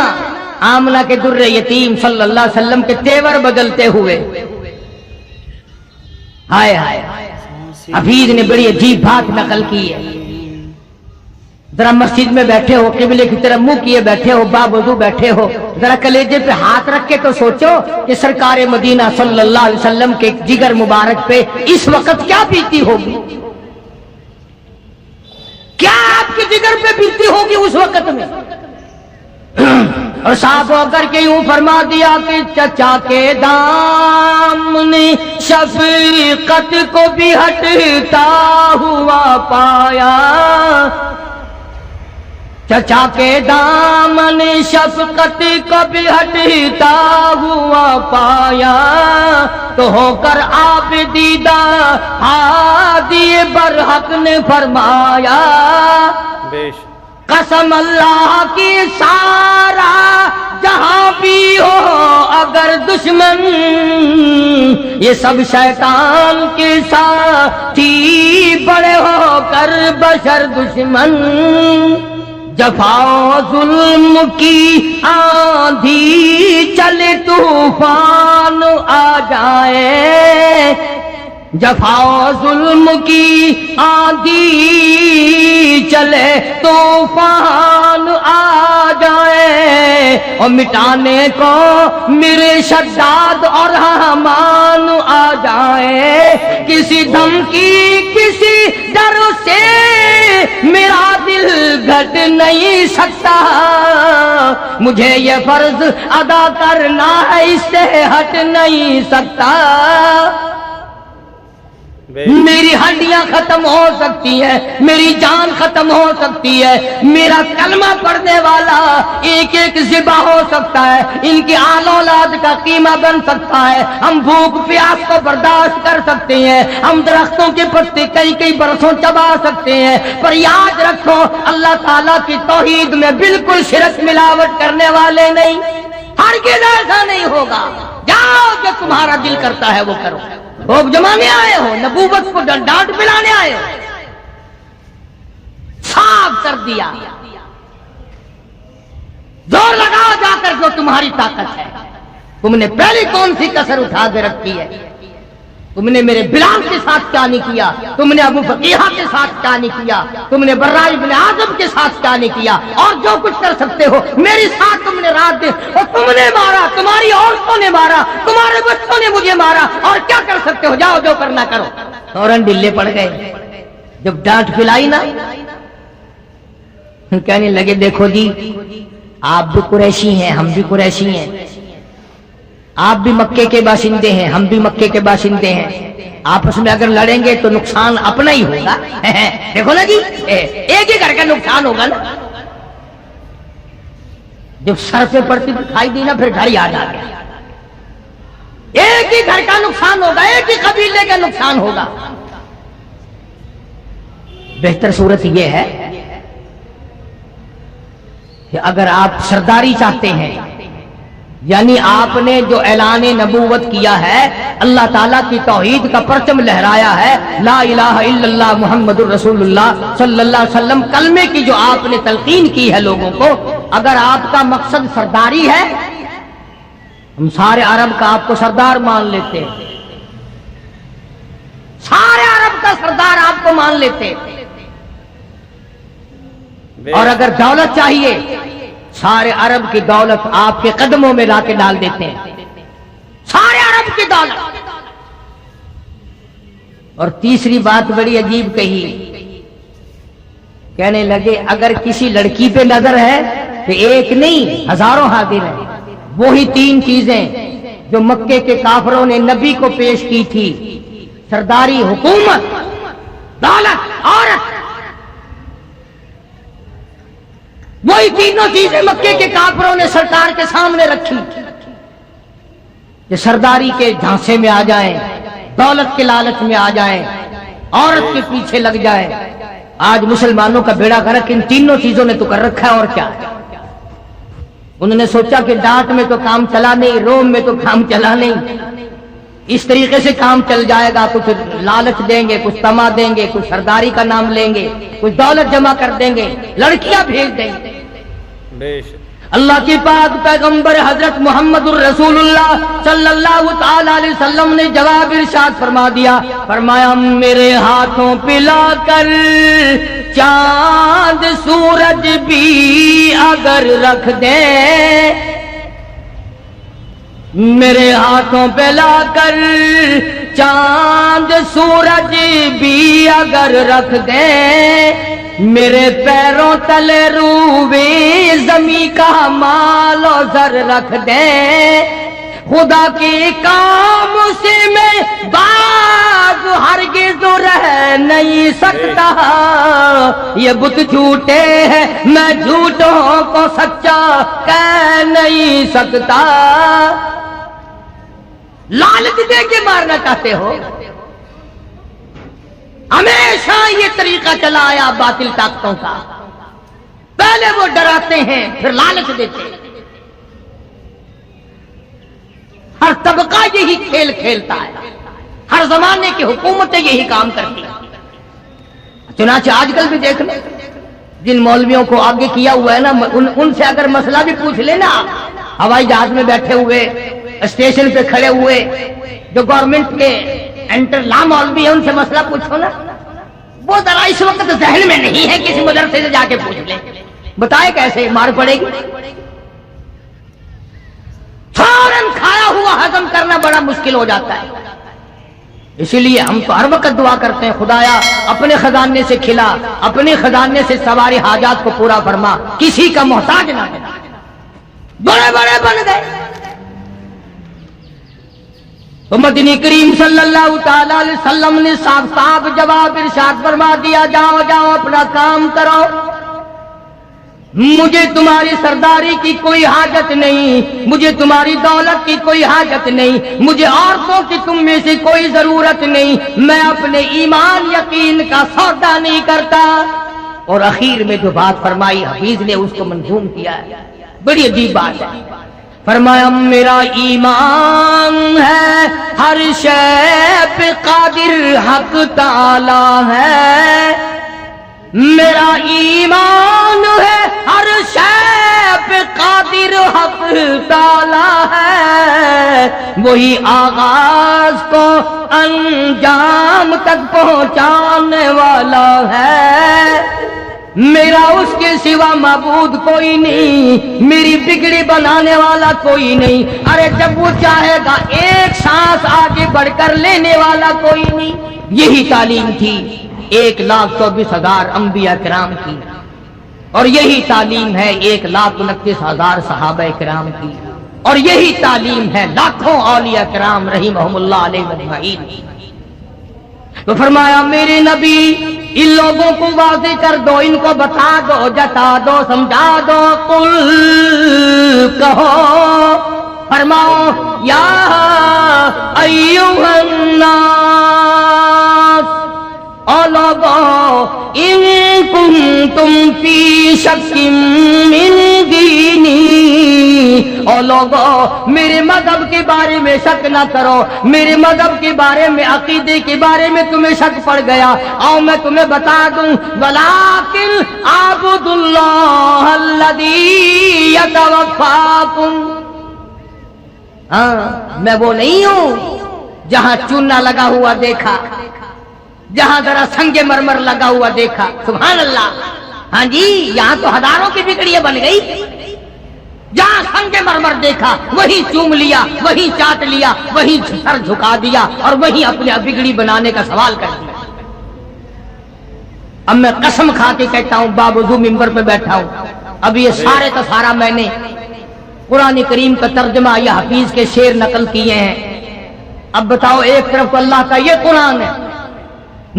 آمنہ کے در یتیم صلی اللہ علیہ وسلم کے تیور بدلتے ہوئے, ہائے ہائے, حفیظ نے بڑی عجیب بات نقل کی ہے. ذرا مسجد میں بیٹھے ہو, قبلے کی طرف منہ کیے بیٹھے ہو, باوضو بیٹھے ہو, ذرا کلیجے پہ ہاتھ رکھ کے تو سوچو کہ سرکار مدینہ صلی اللہ علیہ وسلم کے جگر مبارک پہ اس وقت کیا بیتی ہوگی, کیا آپ کے جگر پہ بیتی ہوگی اس وقت میں. اور صاف ہو کر کے یوں فرما دیا کہ چچا کے دامن شفقت کو بھی ہٹتا ہوا پایا, چچا کے دامن شفقت کو بھی ہٹتا ہوا پایا, تو ہو کر آپ دیدہ ہادی برحق نے فرمایا, قسم اللہ کی سارا جہاں بھی ہو اگر دشمن, یہ سب شیطان کے ساتھی بڑے ہو کر بشر دشمن. جفا و ظلم کی آندھی چلے طوفان آ جائے, جفا و ظلم کی آندھی چلے طوفان آ جائے, اور مٹانے کو میرے شداد اور حمان آ جائے, کسی دھمکی کسی ڈر سے میرا دل گھٹ نہیں سکتا, مجھے یہ فرض ادا کرنا ہے اس سے ہٹ نہیں سکتا. میری ہڈیاں ختم ہو سکتی ہیں, میری جان ختم ہو سکتی ہے, میرا کلمہ پڑھنے والا ایک ایک ذبح ہو سکتا ہے, ان کی آل اولاد کا قیمہ بن سکتا ہے, ہم بھوک پیاس کو برداشت کر سکتے ہیں, ہم درختوں کے پتے کئی برسوں چبا سکتے ہیں, پر یاد رکھو اللہ تعالیٰ کی توحید میں بالکل شرک ملاوٹ کرنے والے نہیں. ہرگز ایسا نہیں ہوگا. جاؤ جو تمہارا دل کرتا ہے وہ کرو. بھوک جمانے آئے ہو, نبوت کو ڈانٹ پلانے آئے ہو, صاف کر دیا. زور لگاؤ جا کر جو تمہاری طاقت ہے. تم نے پہلی کون سی کسر اٹھا کے رکھی ہے؟ تم نے میرے بلال کے ساتھ کیا نہیں کیا, تم نے ابو فقیہ کے ساتھ کیا نہیں کیا, تم نے برا ابن عازب کے ساتھ کیا نہیں کیا, اور جو کچھ کر سکتے ہو میری ساتھ تم نے رات دن, اور تم نے مارا, تمہاری عورتوں نے مارا, تمہارے بچوں نے مجھے مارا, اور کیا کر سکتے ہو, جاؤ جو کرنا کرو. فوراً ڈلے پڑ گئے. جب ڈانٹ پلائی نا کہنے لگے دیکھو جی آپ بھی قریشی ہیں, ہم بھی قریشی ہیں, آپ بھی مکے کے باشندے ہیں, ہم بھی مکے کے باشندے ہیں, آپس میں اگر لڑیں گے تو نقصان اپنا ہی ہوگا. دیکھو نا جی ایک ہی گھر کا نقصان ہوگا نا. جب سر پہ پڑتی دکھائی دی نا پھر گھر یاد آ گیا. ایک ہی گھر کا نقصان ہوگا, ایک ہی قبیلے کا نقصان ہوگا. بہتر صورت یہ ہے کہ اگر آپ سرداری چاہتے ہیں، یعنی آپ نے جو اعلان نبوت کیا ہے، اللہ تعالیٰ کی توحید کا پرچم لہرایا ہے، لا الہ الا اللہ محمد الرسول اللہ صلی اللہ علیہ وسلم کلمے کی جو آپ نے تلقین کی ہے لوگوں کو، اگر آپ کا مقصد سرداری ہے، ہم سارے عرب کا آپ کو سردار مان لیتے ہیں، سارے عرب کا سردار آپ کو مان لیتے ہیں، اور اگر دولت چاہیے سارے عرب کی دولت آپ کے قدموں میں لا کے ڈال دیتے ہیں، سارے عرب کی دولت۔ اور تیسری بات بڑی عجیب کہی، کہنے لگے اگر کسی لڑکی پہ نظر ہے تو ایک نہیں ہزاروں حاضر ہیں۔ وہی تین چیزیں جو مکے کے کافروں نے نبی کو پیش کی تھی، سرداری، حکومت، دولت، عورت، وہی تینوں چیزیں مکے کے کافروں نے سرکار کے سامنے رکھی کہ سرداری کے جھانسے میں آ جائیں، دولت کے لالچ میں آ جائیں، عورت کے پیچھے لگ جائیں۔ آج مسلمانوں کا بیڑا غرق ان تینوں چیزوں نے تو کر رکھا ہے، اور کیا؟ انہوں نے سوچا کہ ڈانٹ میں تو کام چلا نہیں، روم میں تو کام چلا نہیں، اس طریقے سے کام چل جائے گا، کچھ لالچ دیں گے، کچھ تما دیں گے، کچھ سرداری کا نام لیں گے، کچھ دولت جمع کر دیں گے، لڑکیاں بھیج دیں گے۔ اللہ کی پاک پیغمبر حضرت محمد الرسول اللہ صلی اللہ تعالی علیہ وسلم نے جواب ارشاد فرما دیا، فرمایا میرے ہاتھوں پہ لا کر چاند سورج بھی اگر رکھ دیں، میرے ہاتھوں پہ لا کر چاند سورج بھی اگر رکھ دیں، میرے پیروں تلے روبے زمیں کا مال و زر رکھ دیں، خدا کے کام سے میں باز ہرگز رہ نہیں سکتا، یہ بت جھوٹے ہیں میں جھوٹوں کو سچا کہہ نہیں سکتا۔ لالچ دے کے مارنا چاہتے ہو؟ ہمیشہ یہ طریقہ چلا آیا باطل طاقتوں کا، پہلے وہ ڈراتے ہیں پھر لالچ دیتے ہیں۔ ہر طبقہ یہی کھیل کھیلتا ہے، ہر زمانے کی حکومتیں یہی کام کرتی ہیں۔ چنانچہ آج کل بھی دیکھ لیں، جن مولویوں کو آگے کیا ہوا ہے نا، ان سے اگر مسئلہ بھی پوچھ لینا، ہوائی جہاز میں بیٹھے ہوئے، اسٹیشن پہ کھڑے ہوئے، جو گورنمنٹ کے انٹر لا مولوی ہے، ان سے مسئلہ پوچھو نا، وہ ذرا اس وقت ذہن میں نہیں ہے، کسی مدرسے سے جا کے پوچھ لیں، بتائے کیسے مار پڑے گی۔ فوراً کھایا ہوا ہضم کرنا بڑا مشکل ہو جاتا ہے۔ اسی لیے ہم تو ہر وقت دعا کرتے ہیں، خدایا اپنے خزانے سے کھلا، اپنے خزانے سے سواری حاجات کو پورا فرما، کسی کا محتاج نہ بنا۔ بڑے بڑے بن گئے تو مدنی کریم صلی اللہ تعالی علیہ وسلم نے صاف صاف جواب ارشاد فرما دیا، جاؤ جاؤ اپنا کام کرو، مجھے تمہاری سرداری کی کوئی حاجت نہیں، مجھے تمہاری دولت کی کوئی حاجت نہیں، مجھے عورتوں کی تم میں سے کوئی ضرورت نہیں، میں اپنے ایمان یقین کا سودا نہیں کرتا۔ اور اخیر میں جو بات فرمائی حفیظ نے اس کو منظوم کیا ہے، بڑی عجیب بات ہے۔ فرمایا میرا ایمان ہے ہر شے پہ قادر حق تعالی ہے، میرا ایمان ہے ہر شے پہ قادر حق تعالی ہے، وہی آغاز کو انجام تک پہنچانے والا ہے، میرا اس کے سوا معبود کوئی نہیں، میری بگڑی بنانے والا کوئی نہیں، ارے جب وہ چاہے گا ایک سانس آگے بڑھ کر لینے والا کوئی نہیں۔ یہی تعلیم تھی 1,24,000 انبیاء کرام کی، اور یہی تعلیم ہے 1,29,000 صحابہ کرام کی، اور یہی تعلیم ہے لاکھوں اولیاء کرام رحمہم اللہ علیہ اجمعین۔ تو فرمایا میرے نبی ان لوگوں کو واضح کر دو، ان کو بتا دو، جتا دو، سمجھا دو، قل کہو، فرماؤ یا ایھا الناس، او لوگو ان کنتم فی شک من دینی، او لوگو میرے مذہب کے بارے میں شک نہ کرو، میرے مذہب کے بارے میں، عقیدے کے بارے میں تمہیں شک پڑ گیا، آؤ میں تمہیں بتا دوں، وَلَٰكِنْ اعْبُدُوا اللَّهَ الَّذِي يَتَوَفَّاكُمْ، ہاں میں وہ نہیں ہوں جہاں چونا لگا ہوا دیکھا، جہاں ذرا سنگ مرمر لگا ہوا دیکھا، سبحان اللہ، ہاں جی یہاں تو ہزاروں کی بگڑیاں بن گئی، جہاں سنگ مرمر دیکھا وہی چوم لیا، وہی چاٹ لیا، وہی سر جھکا دیا اور وہی اپنے بگڑی بنانے کا سوال کر دیا۔ اب میں قسم کھا کے کہتا ہوں، باوضو ممبر پہ بیٹھا ہوں، اب یہ سارے کا سارا میں نے قرآن کریم کا ترجمہ یا حفیظ کے شعر نقل کیے ہیں۔ اب بتاؤ، ایک طرف تو اللہ کا یہ قرآن ہے،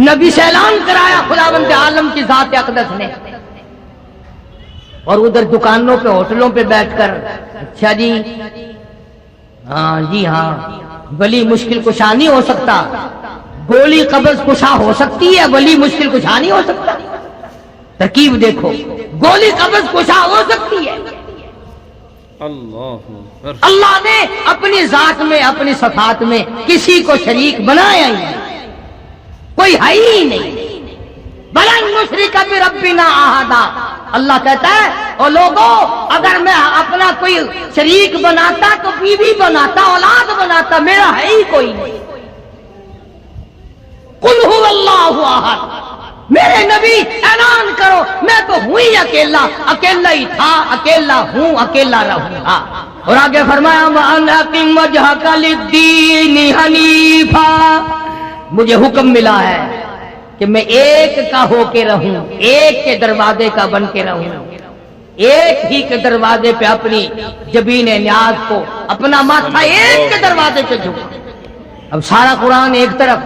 نبی سے اعلان کرایا خداوند عالم کی ذات اقدس نے، اور ادھر دکانوں پہ ہوٹلوں پہ بیٹھ کر اچھا جی ہاں جی ہاں ولی مشکل کشا نہیں ہو سکتا، گولی قبض کشا ہو سکتی ہے، ولی مشکل کشا نہیں ہو سکتا۔ ترکیب دیکھو، گولی قبض کشا ہو سکتی ہے، اللہ نے اپنی ذات میں، اپنی صفات میں کسی کو شریک بنایا ہی نہیں، کوئی ہے ہی نہیں۔ بلن نشرک بربنا احدا، اللہ کہتا ہے او لوگوں اگر میں اپنا کوئی شریک بناتا تو بیوی بناتا، اولاد بناتا، میرا ہے ہی کوئی نہیں۔ قل هو اللہ احد، میرے نبی اعلان کرو میں تو ہوں ہی اکیلا، اکیلا ہی تھا، اکیلا ہوں، اکیلا رہوں گا۔ اور آگے فرمایا وَأَنْ أَقِمْ وَجْهَكَ لِلدِّينِ حَنِيفًا، مجھے حکم ملا ہے کہ میں ایک کا ہو کے رہوں، ایک کے دروازے کا بن کے رہوں، ایک ہی کے دروازے پہ اپنی جبین نیاز کو، اپنا ماتھا ایک کے دروازے پہ جھکا۔ اب سارا قرآن ایک طرف،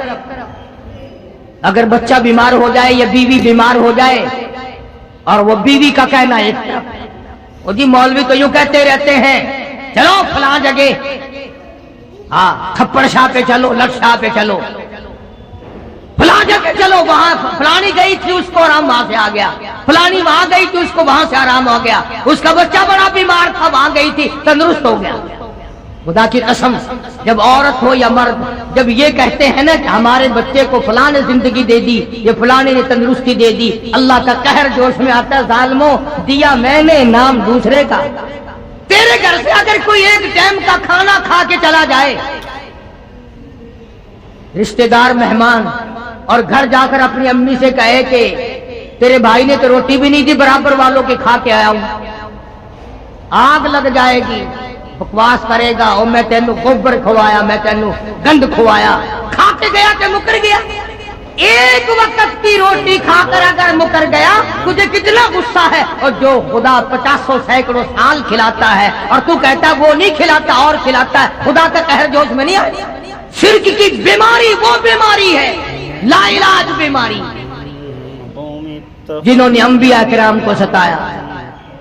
اگر بچہ بیمار ہو جائے یا بیوی بیمار ہو جائے اور وہ بیوی کا کہنا ایک طرف، وہ جی مولوی تو یوں کہتے رہتے ہیں چلو فلاں جگہ، ہاں تھپڑ شاہ پہ چلو، لٹ شاہ پہ چلو، فلاں جگہ چلو، وہاں فلانی گئی تھی اس کو آرام وہاں سے آ گیا، فلانی وہاں گئی تھی اس کو وہاں سے آرام ہو گیا، اس کا بچہ بڑا بیمار تھا وہاں گئی تھی تندرست ہو گیا۔ خدا کی قسم، جب عورت ہو یا مرد جب یہ کہتے ہیں نا کہ ہمارے بچے کو فلاں نے زندگی دے دی، یہ فلاں نے تندرستی دے دی، اللہ کا قہر جوش میں آتا ہے، ظالموں دیا میں نے نام دوسرے کا۔ تیرے گھر سے اگر کوئی ایک ٹائم کا کھانا کھا کے چلا جائے، رشتہ دار مہمان، اور گھر جا کر اپنی امی سے کہے کہ تیرے بھائی نے تو روٹی بھی نہیں دی، برابر والوں کے کھا کے آیا ہوں، آگ لگ جائے گی، بکواس کرے گا اور میں تینوں گوبر کھوایا، میں تینوں گند کھوایا، کھا کے گیا کہ مکر گیا؟ ایک وقت کی روٹی کھا کر اگر مکر گیا تجھے کتنا غصہ ہے، اور جو خدا 50 سینکڑوں سال کھلاتا ہے اور تو کہتا ہے وہ نہیں کھلاتا اور کھلاتا ہے، خدا کا قہر جوش میں نہیں آیا؟ شرک کی بیماری وہ بیماری ہے، لا علاج بیماری، جنہوں نے انبیاء کرام کو ستایا،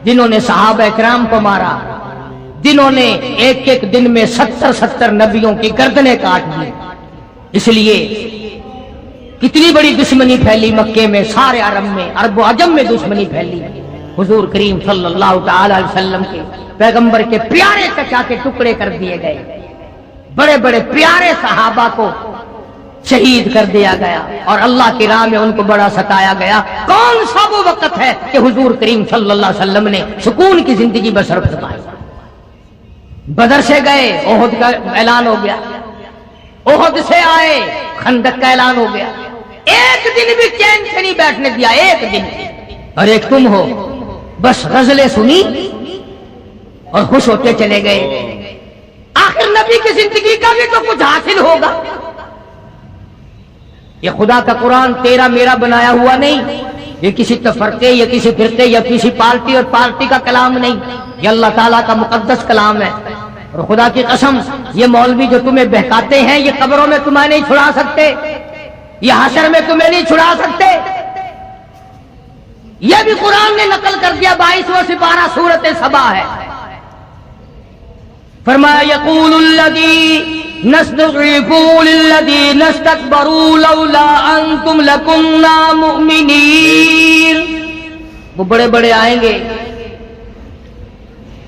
جنہوں نے صحابہ کرام کو مارا، جنہوں نے ایک ایک دن میں 70 نبیوں کی گردنیں کاٹ دی۔ اس لیے کتنی بڑی دشمنی پھیلی مکے میں، سارے عرب میں، عرب و عجم میں دشمنی پھیلی۔ حضور کریم صلی اللہ تعالی علیہ وسلم کے پیغمبر کے پیارے چچا کے ٹکڑے کر دیے گئے، بڑے بڑے پیارے صحابہ کو شہید کر دیا گیا، اور اللہ کی راہ میں ان کو بڑا ستایا گیا۔ کون سا وہ وقت ہے کہ حضور کریم صلی اللہ علیہ وسلم نے سکون کی زندگی بسر فرمائی؟ بدر سے گئے، احد کا اعلان ہو گیا، احد سے آئے، خندق کا اعلان ہو گیا، ایک دن بھی چین سے نہیں بیٹھنے دیا، ایک دن۔ اور ایک تم ہو، بس غزلیں سنی اور خوش ہوتے چلے گئے۔ آخر نبی کی زندگی کا بھی تو کچھ حاصل ہوگا۔ یہ خدا کا قرآن تیرا میرا بنایا ہوا نہیں، یہ کسی تفرقے یا کسی فرقے یا کسی پارٹی اور پارٹی کا کلام نہیں، یہ اللہ تعالیٰ کا مقدس کلام ہے۔ اور خدا کی قسم یہ مولوی جو تمہیں بہکاتے ہیں یہ قبروں میں تمہیں نہیں چھڑا سکتے، یہ حشر میں تمہیں نہیں چھڑا سکتے۔ یہ بھی قرآن نے نقل کر دیا، 22واں سپارہ سورۃ سبا ہے۔ فرمایا یقول الذی نستضعفوا للذین استکبروا لولا انتم لکنا مؤمنین، وہ بڑے بڑے آئیں گے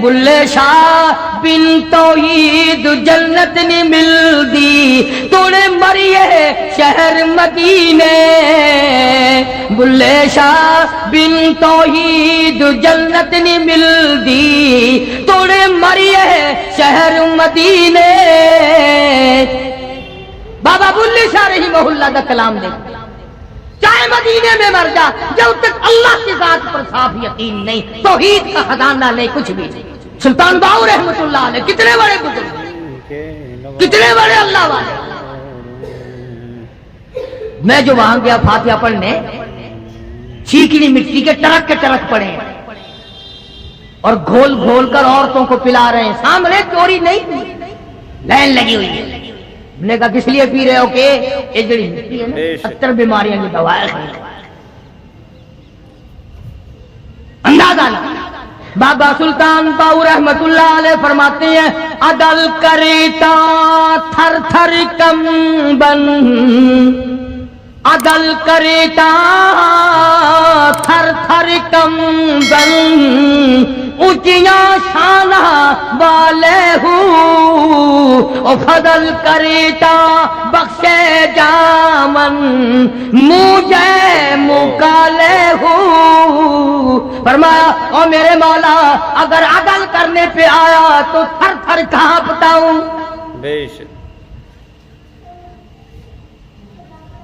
بلے شاہ بن توحید جنت نہیں ملدی توڑے مریے شہر مدینے بلے شاہ بن توحید جنت نہیں ملدی توڑے مریے شہر مدینے بابا بلے شاہ رحمہ اللہ دا کلام دے چاہے مدینے میں مر جا جب تک اللہ کی ذات پر صاف یقین نہیں توحید کا خزانہ نہیں کچھ بھی نہیں سلطان باؤ رحمت اللہ علیہ کتنے بڑے بزرگ کتنے بڑے اللہ والے میں جو وہاں گیا فاتحہ پڑھنے چیکنی مٹی کے ٹرک پڑے اور گھول گھول کر عورتوں کو پلا رہے ہیں سامنے چوری نہیں لائن لگی ہوئی ہے نے کہا کس لیے پی رہے ہو کہ یہ جڑی مٹی ہے نا 70 بیماریاں کی دوا ہے اندازہ بابا سلطان باؤ رحمت اللہ علیہ فرماتے ہیں عدل کریتا تھر تھر کمبن عدل کریتا تھر تھر کمبن اونچیاں شانہ والے ہوں او فضل کریتا بخشے جامن مجھے مکالے ہوں فرمایا او میرے مولا اگر عدل کرنے پہ آیا تو تھر تھر کانپتا ہوں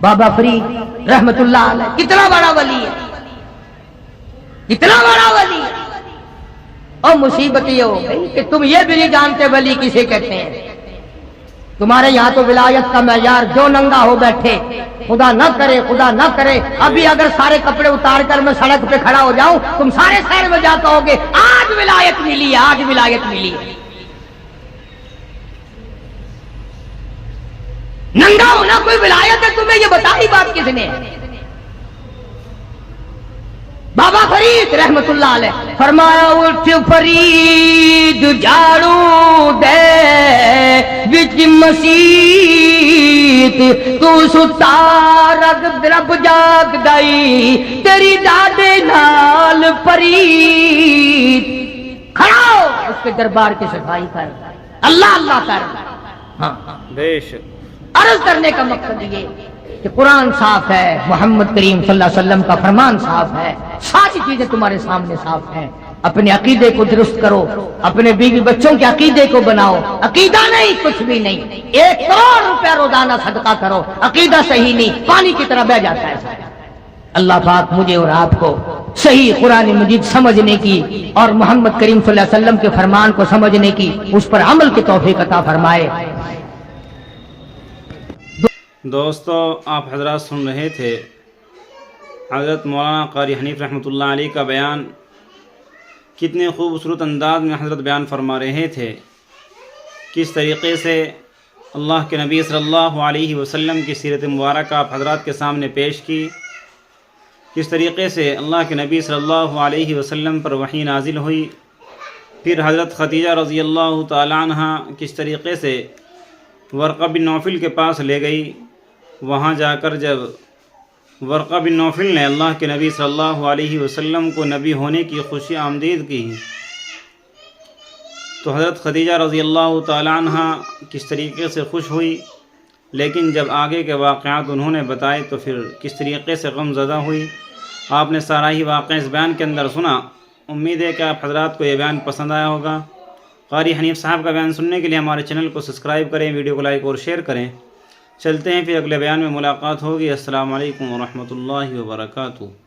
بابا فرید رحمت اللہ علیہ کتنا بڑا ولی ہے کتنا بڑا ولی ہے اور مصیبت یہ ہو گئی کہ تم یہ بھی نہیں جانتے ولی کسے کہتے ہیں تمہارے یہاں تو ولایت کا معیار جو ننگا ہو بیٹھے خدا نہ کرے ابھی اگر سارے کپڑے اتار کر میں سڑک پہ کھڑا ہو جاؤں تم سارے شہر میں جا کہو گے آج ولایت ملی ہے آج ولایت ملی ہے ننگا ہونا کوئی ولایت ہے تمہیں یہ بتا ہی بات کس نے بابا فرید رحمت اللہ علیہ فرمایا اٹھ فرید جھاڑو دے وچ مسیت تو ستا رب جاگ دائی تیری ڈاڈے نال فرید کھڑا ہو اس کے دربار کی صفائی کر اللہ اللہ کر ہاں بے شک عرض کرنے کا مقصد یہ کہ قرآن صاف ہے محمد کریم صلی اللہ علیہ وسلم کا فرمان صاف ہے ساری چیزیں تمہارے سامنے صاف ہیں اپنے عقیدے کو درست کرو اپنے بیوی بچوں کے عقیدے کو بناؤ عقیدہ نہیں کچھ بھی نہیں 1 کروڑ روپیہ روزانہ صدقہ کرو عقیدہ صحیح نہیں پانی کی طرح بہ جاتا ہے اللہ پاک مجھے اور آپ کو صحیح قرآن مجید سمجھنے کی اور محمد کریم صلی اللہ علیہ وسلم کے فرمان کو سمجھنے کی اس پر عمل کی توفیق عطا فرمائے دوستو آپ حضرات سن رہے تھے حضرت مولانا قاری حنیف رحمۃ اللہ علیہ کا بیان کتنے خوبصورت انداز میں حضرت بیان فرما رہے تھے کس طریقے سے اللہ کے نبی صلی اللہ علیہ وسلم کی سیرت مبارکہ آپ حضرات کے سامنے پیش کی کس طریقے سے اللہ کے نبی صلی اللہ علیہ وسلم پر وحی نازل ہوئی پھر حضرت خدیجہ رضی اللہ تعالی عنہ کس طریقے سے ورقہ بن نوفل کے پاس لے گئی وہاں جا کر جب ورقہ بن نوفل نے اللہ کے نبی صلی اللہ علیہ وسلم کو نبی ہونے کی خوشی آمدید کی تو حضرت خدیجہ رضی اللہ تعالی عنہ کس طریقے سے خوش ہوئی لیکن جب آگے کے واقعات انہوں نے بتائے تو پھر کس طریقے سے غم زدہ ہوئی آپ نے سارا ہی واقعہ اس بیان کے اندر سنا امید ہے کہ آپ حضرات کو یہ بیان پسند آیا ہوگا قاری حنیف صاحب کا بیان سننے کے لیے ہمارے چینل کو سبسکرائب کریں ویڈیو کو لائک اور شیئر کریں چلتے ہیں پھر اگلے بیان میں ملاقات ہوگی السلام علیکم ورحمۃ اللہ وبرکاتہ